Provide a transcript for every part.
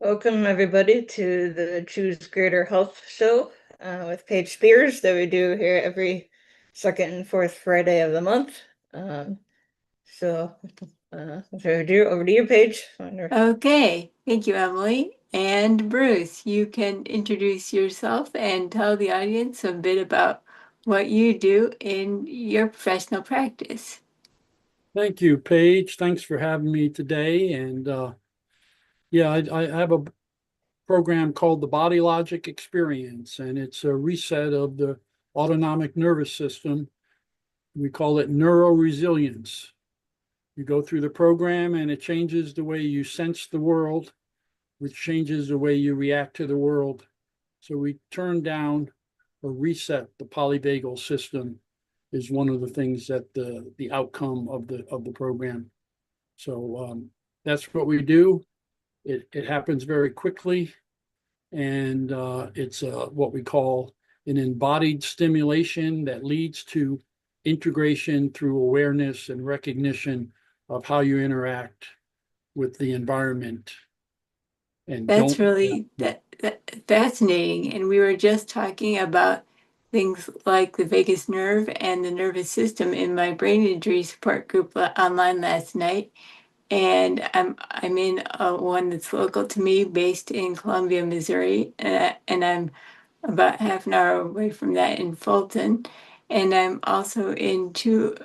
Welcome, everybody, to the Choose Greater Health show with Paige Spears that we do here every second and fourth Friday of the month. So, over to you, Paige. Okay, thank you, Emily. And Bruce, you can introduce yourself and tell the audience a bit about what you do in your professional practice. Thank you, Paige. Thanks for having me today. And I have a program called the Body Logic Experience, and it's a reset of the autonomic nervous system. We call it neuroresilience. You go through the program, and it changes the way you sense the world, which changes the way you react to the world. So we turn down or reset the polyvagal system is one of the things that the outcome of the program. So that's what we do. It happens very quickly, and it's what we call an embodied stimulation that leads to integration through awareness and recognition of how you interact with the environment. And That's don't really fascinating. And we were just talking about things like the vagus nerve and the nervous system in my brain injury support group online last night. And I'm in one that's local to me, based in Columbia, Missouri, and I'm about half an hour away from that in Fulton. And I'm also in two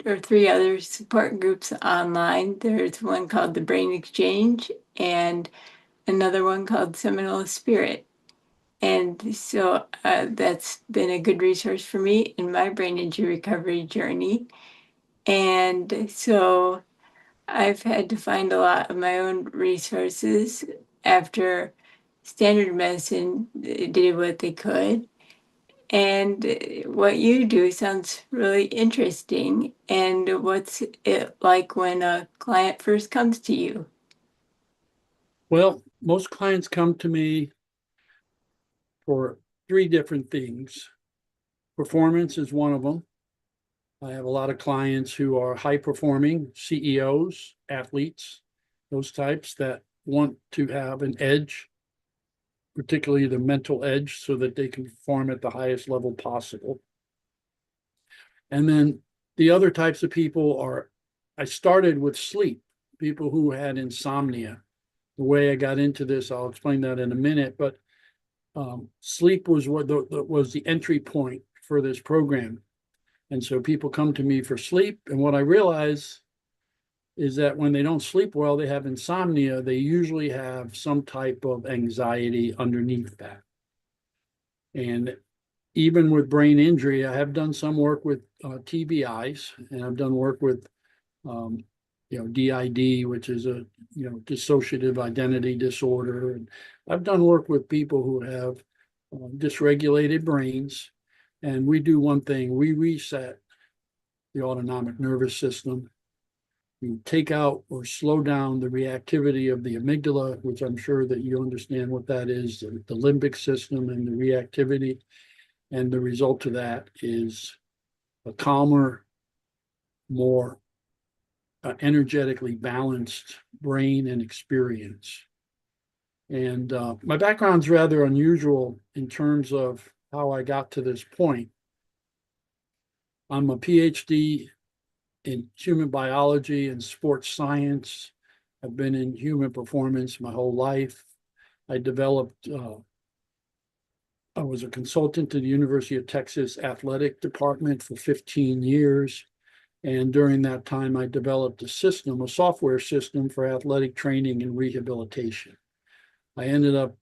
or three other support groups online. There's one called the Brain Exchange and another one called Seminole Spirit. And so that's been a good resource for me in my brain injury recovery journey. And so I've had to find a lot of my own resources after standard medicine did what they could. And what you do sounds really interesting. And what's it like when a client first comes to you? Well, most clients come to me for three different things. Performance is one of them. I have a lot of clients who are high performing CEOs, athletes, those types that want to have an edge, particularly the mental edge, so that they can perform at the highest level possible. And then the other types of people are, I started with sleep, people who had insomnia. The way I got into this, I'll explain that in a minute, but sleep was what was the entry point for this program. And so people come to me for sleep. And what I realize is that when they don't sleep well, they have insomnia, they usually have some type of anxiety underneath that. And even with brain injury, I have done some work with TBIs, and I've done work with, DID, which is a, dissociative identity disorder. And I've done work with people who have dysregulated brains. And we do one thing, we reset the autonomic nervous system. We take out or slow down the reactivity of the amygdala, which I'm sure that you understand what that is, the limbic system and the reactivity. And the result of that is a calmer, more energetically balanced brain and experience. And my background's rather unusual in terms of how I got to this point. I'm a PhD in human biology and sports science. I've been in human performance my whole life. I was a consultant to the University of Texas Athletic Department for 15 years. And during that time, I developed a software system for athletic training and rehabilitation. I ended up,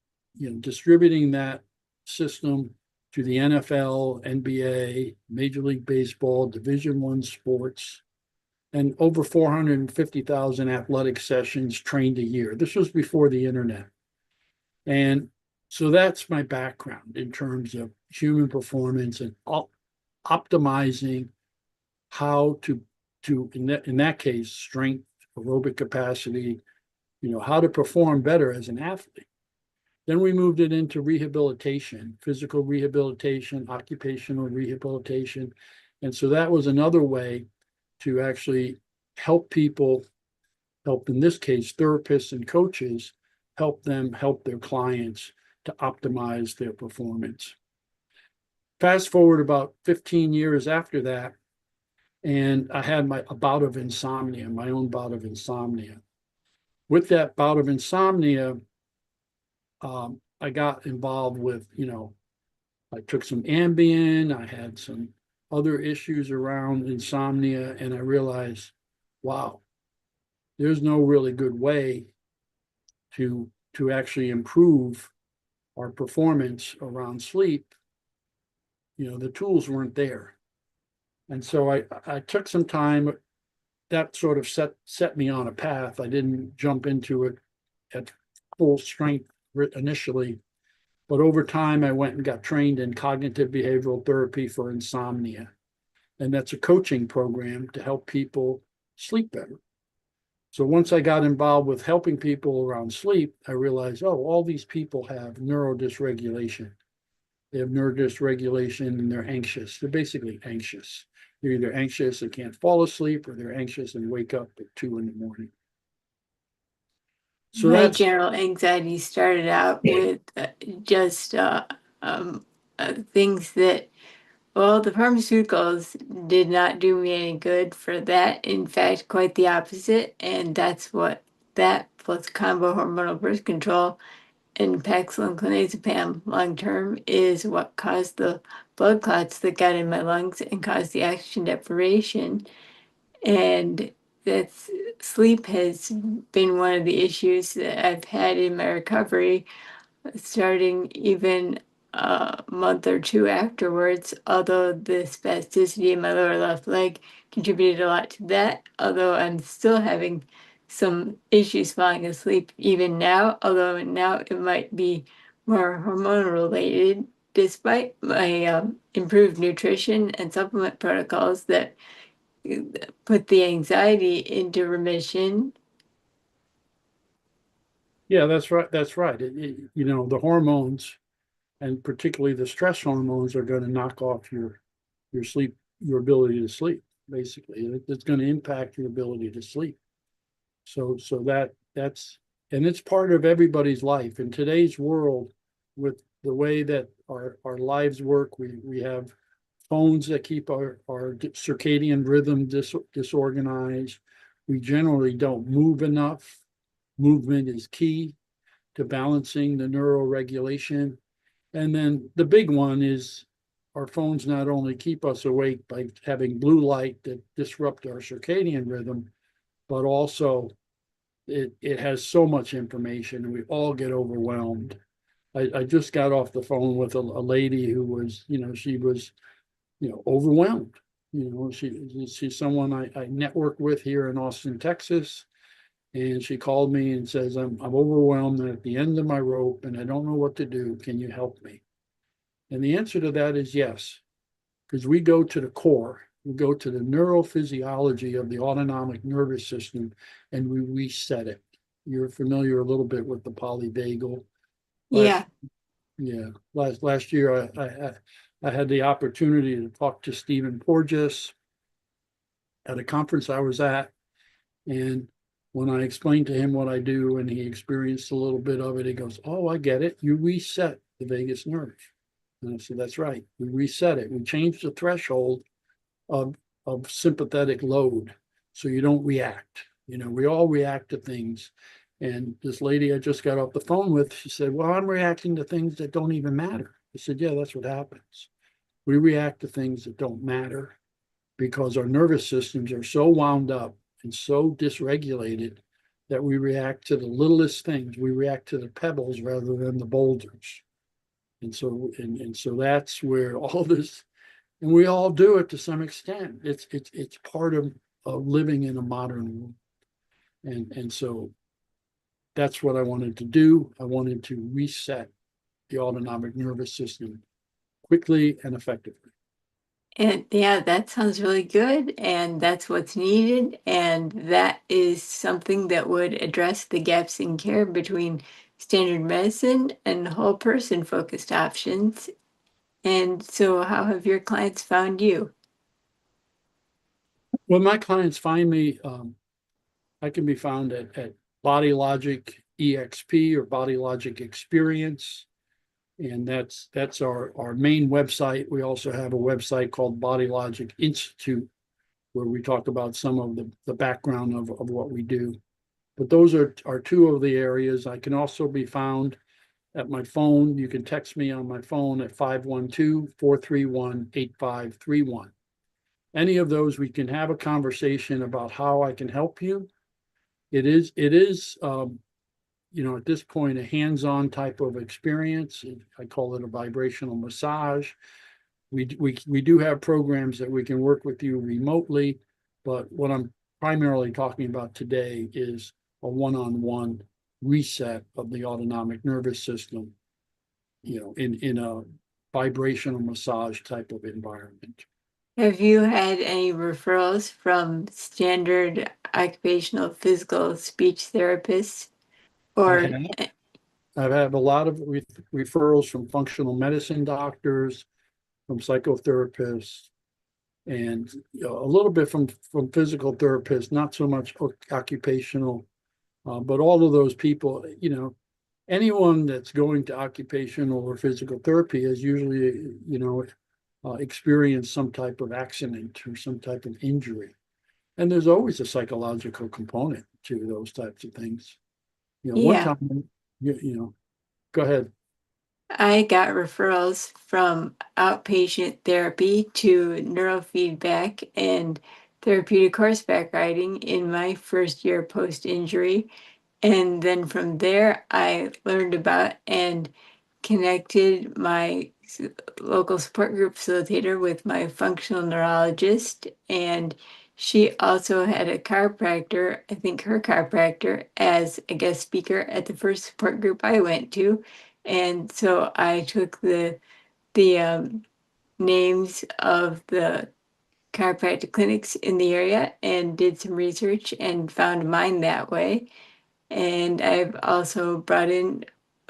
distributing that system to the NFL, NBA, Major League Baseball, Division I sports, and over 450,000 athletic sessions trained a year. This was before the internet. And so that's my background in terms of human performance and optimizing how to in that case, strength, aerobic capacity, how to perform better as an athlete. Then we moved it into rehabilitation, physical rehabilitation, occupational rehabilitation. And so that was another way to actually help people, help in this case, therapists and coaches, help them help their clients to optimize their performance. Fast forward about 15 years after that, and I had a bout of insomnia, my own bout of insomnia. With that bout of insomnia, I got involved with, I took some Ambien, I had some other issues around insomnia, and I realized, wow, there's no really good way to actually improve our performance around sleep. The tools weren't there. And so I took some time. That sort of set me on a path. I didn't jump into it at full strength initially, but over time I went and got trained in cognitive behavioral therapy for insomnia. And that's a coaching program to help people sleep better. So once I got involved with helping people around sleep, I realized, oh, all these people have neurodysregulation. They have neurodysregulation and they're anxious. They're basically anxious. They're either anxious and can't fall asleep, or they're anxious and wake up at 2 a.m. So My that's general anxiety started out with just things that, well, the pharmaceuticals did not do me any good for that. In fact, quite the opposite. And that's what that plus combo hormonal birth control and Paxil and clonazepam long term is what caused the blood clots that got in my lungs and caused the oxygen deprivation. And that's sleep has been one of the issues that I've had in my recovery, starting even a month or two afterwards, although the spasticity in my lower left leg contributed a lot to that, although I'm still having some issues falling asleep even now, although now it might be more hormonal related, despite my improved nutrition and supplement protocols that put the anxiety into remission. Yeah, that's right. That's right. The hormones, and particularly the stress hormones, are going to knock off your sleep, your ability to sleep. Basically, it's going to impact your ability to sleep. So that's and it's part of everybody's life in today's world. With the way that our lives work, we have phones that keep our circadian rhythm disorganized. We generally don't move enough. Movement is key to balancing the neuroregulation. And then the big one is our phones not only keep us awake by having blue light that disrupt our circadian rhythm, but also it has so much information and we all get overwhelmed. I just got off the phone with a lady who was, she was, overwhelmed. She's someone I network with here in Austin, Texas. And she called me and says, I'm overwhelmed and at the end of my rope and I don't know what to do. Can you help me? And the answer to that is yes, because we go to the core, we go to the neurophysiology of the autonomic nervous system and we reset it. You're familiar a little bit with the polyvagal. Yeah. Last year I had the opportunity to talk to Stephen Porges at a conference I was at. And when I explained to him what I do and he experienced a little bit of it, he goes, oh, I get it. You reset the vagus nerve. And I said, that's right. We reset it. We change the threshold of sympathetic load so you don't react. We all react to things. And this lady I just got off the phone with, she said, well, I'm reacting to things that don't even matter. I said, yeah, that's what happens. We react to things that don't matter because our nervous systems are so wound up and so dysregulated that we react to the littlest things. We react to the pebbles rather than the boulders. And so that's where all this, and we all do it to some extent. It's part of living in a modern world. And so that's what I wanted to do. I wanted to reset the autonomic nervous system quickly and effectively. And yeah, that sounds really good. And that's what's needed. And that is something that would address the gaps in care between standard medicine and whole person focused options. And so, how have your clients found you? When my clients find me, I can be found at Body Logic EXP, or Body Logic Experience. And that's our main website. We also have a website called Body Logic Institute, where we talk about some of the background of what we do. But those are two of the areas. I can also be found at my phone. You can text me on my phone at 512-431-8531. Any of those, we can have a conversation about how I can help you. It is at this point, a hands-on type of experience. I call it a vibrational massage. We do have programs that we can work with you remotely, but what I'm primarily talking about today is a one-on-one reset of the autonomic nervous system, in a vibrational massage type of environment. Have you had any referrals from standard occupational physical speech therapists? Or I've had a lot of referrals from functional medicine doctors, from psychotherapists, and a little bit from physical therapists, not so much occupational, but all of those people, anyone that's going to occupational or physical therapy has usually, experienced some type of accident or some type of injury. And there's always a psychological component to those types of things. One time, go ahead. I got referrals from outpatient therapy to neurofeedback and therapeutic horseback riding in my first year post-injury. And then from there, I learned about and connected my local support group facilitator with my functional neurologist. And she also had a chiropractor, I think her chiropractor, as a guest speaker at the first support group I went to. And so I took the names of the chiropractic clinics in the area and did some research and found mine that way. And I've also brought in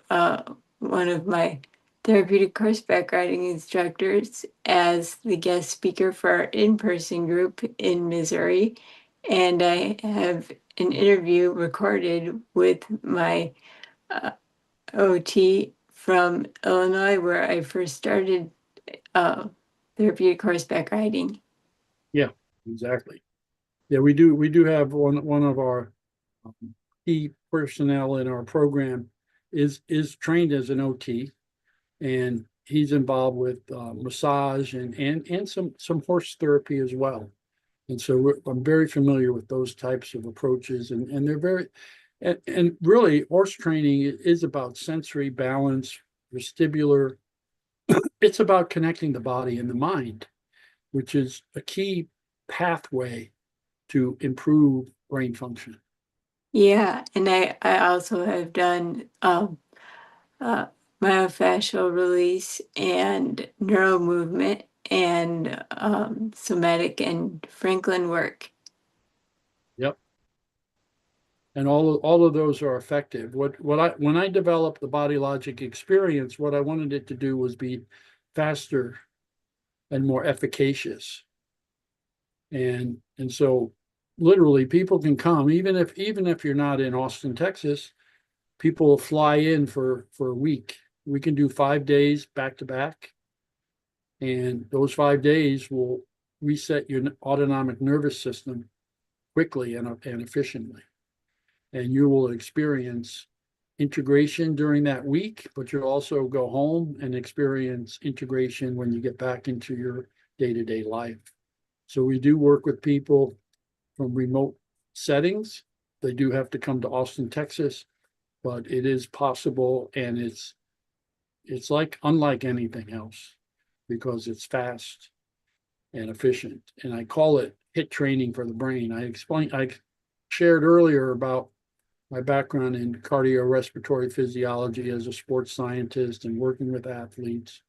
one of my therapeutic horseback riding instructors as the guest speaker for our in-person group in Missouri. And I have an interview recorded with my OT from Illinois, where I first started therapeutic horseback riding. Yeah, exactly. Yeah, we do have one of our key personnel in our program is trained as an OT, and he's involved with massage and some horse therapy as well. And so I'm very familiar with those types of approaches, and they're very, and really horse training is about sensory balance, vestibular. It's about connecting the body and the mind, which is a key pathway to improve brain function. Yeah, and I also have done myofascial release and neuro movement and somatic and Franklin work. Yep. And all of those are effective. When I developed the Body Logic Experience, what I wanted it to do was be faster and more efficacious. And so literally people can come, even if you're not in Austin, Texas, people will fly in for a week. We can do 5 days back to back. And those 5 days will reset your autonomic nervous system quickly and efficiently. And you will experience integration during that week, but you'll also go home and experience integration when you get back into your day-to-day life. So we do work with people from remote settings. They do have to come to Austin, Texas, but it is possible, and it's like unlike anything else because it's fast and efficient. And I call it HIT training for the brain. I shared earlier about my background in cardiorespiratory physiology as a sports scientist and working with athletes.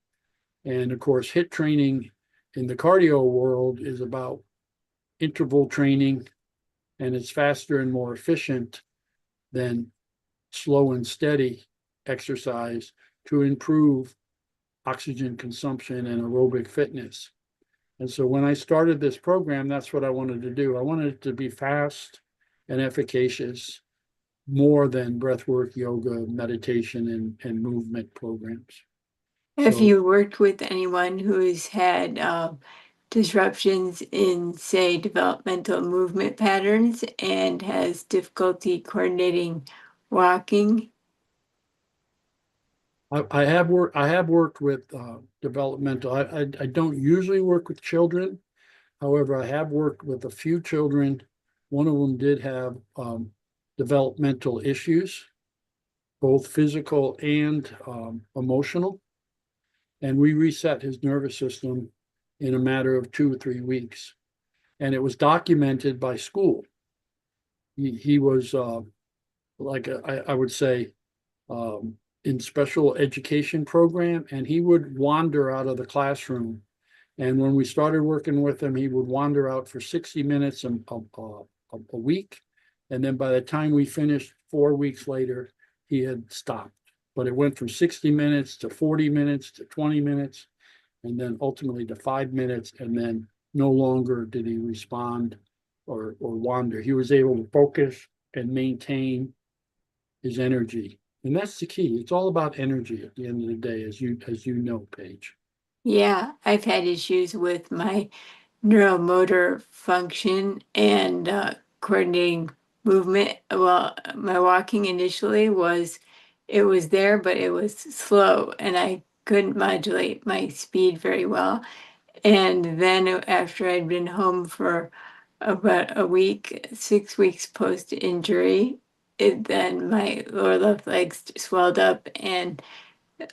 And of course, HIT training in the cardio world is about interval training, and it's faster and more efficient than slow and steady exercise to improve oxygen consumption and aerobic fitness. And so when I started this program, that's what I wanted to do. I wanted it to be fast and efficacious more than breathwork, yoga, meditation, and movement programs. Have So you worked with anyone who's had disruptions in, say, developmental movement patterns and has difficulty coordinating walking? I have worked with developmental. I don't usually work with children. However, I have worked with a few children. One of them did have developmental issues, both physical and emotional. And we reset his nervous system in a matter of 2 or 3 weeks. And it was documented by school. He was like I would say in special education program, and he would wander out of the classroom. And when we started working with him, he would wander out for 60 minutes a week. And then by the time we finished 4 weeks later, he had stopped. But it went from 60 minutes to 40 minutes to 20 minutes, and then ultimately to 5 minutes. And then no longer did he respond or wander. He was able to focus and maintain his energy. And that's the key. It's all about energy at the end of the day, as you know, Paige. Yeah, I've had issues with my neuromotor function and coordinating movement. Well, my walking initially it was there, but it was slow and I couldn't modulate my speed very well. And then after I'd been home for about a week, 6 weeks post injury, then my lower left legs swelled up and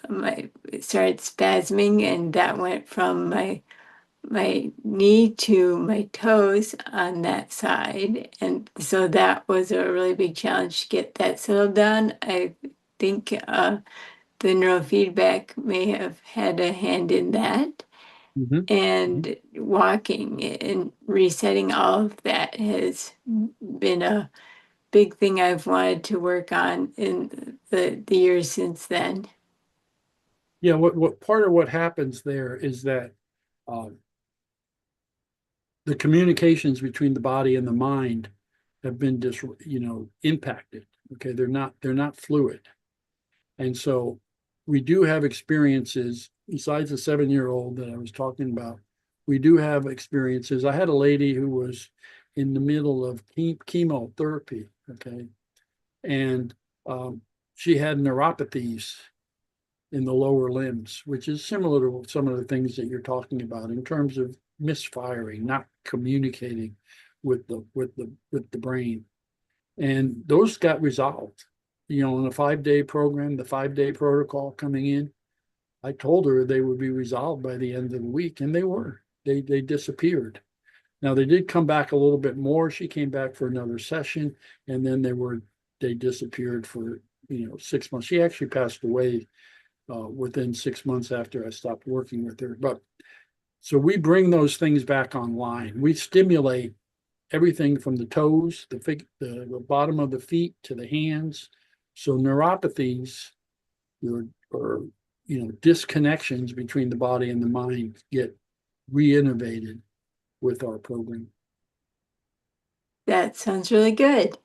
my it started spasming, and that went from my knee to my toes on that side. And so that was a really big challenge to get that settled down. I think the neurofeedback may have had a hand in that. Mhm. And walking and resetting all of that has been a big thing I've wanted to work on in the years since then. Yeah, what part of what happens there is that um, the communications between the body and the mind have been impacted. Okay, they're not fluid. And so we do have experiences besides the 7-year-old that I was talking about. We do have experiences. I had a lady who was in the middle of chemotherapy, okay, and she had neuropathies in the lower limbs, which is similar to some of the things that you're talking about in terms of misfiring, not communicating with the brain. And those got resolved. In a 5-day program, the 5-day protocol coming in, I told her they would be resolved by the end of the week, and they were. They disappeared. Now they did come back a little bit more. She came back for another session, and then they disappeared for 6 months. She actually passed away within 6 months after I stopped working with her. But so we bring those things back online. We stimulate everything from the toes, the bottom of the feet to the hands. So neuropathies or disconnections between the body and the mind get reinnovated with our program. That sounds really good.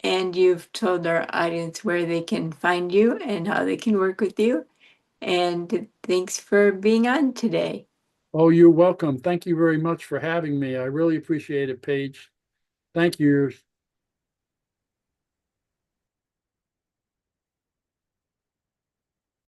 And you've told our audience where they can find you and how they can work with you. And thanks for being on today. Oh, you're welcome. Thank you very much for having me. I really appreciate it, Paige. Thank you.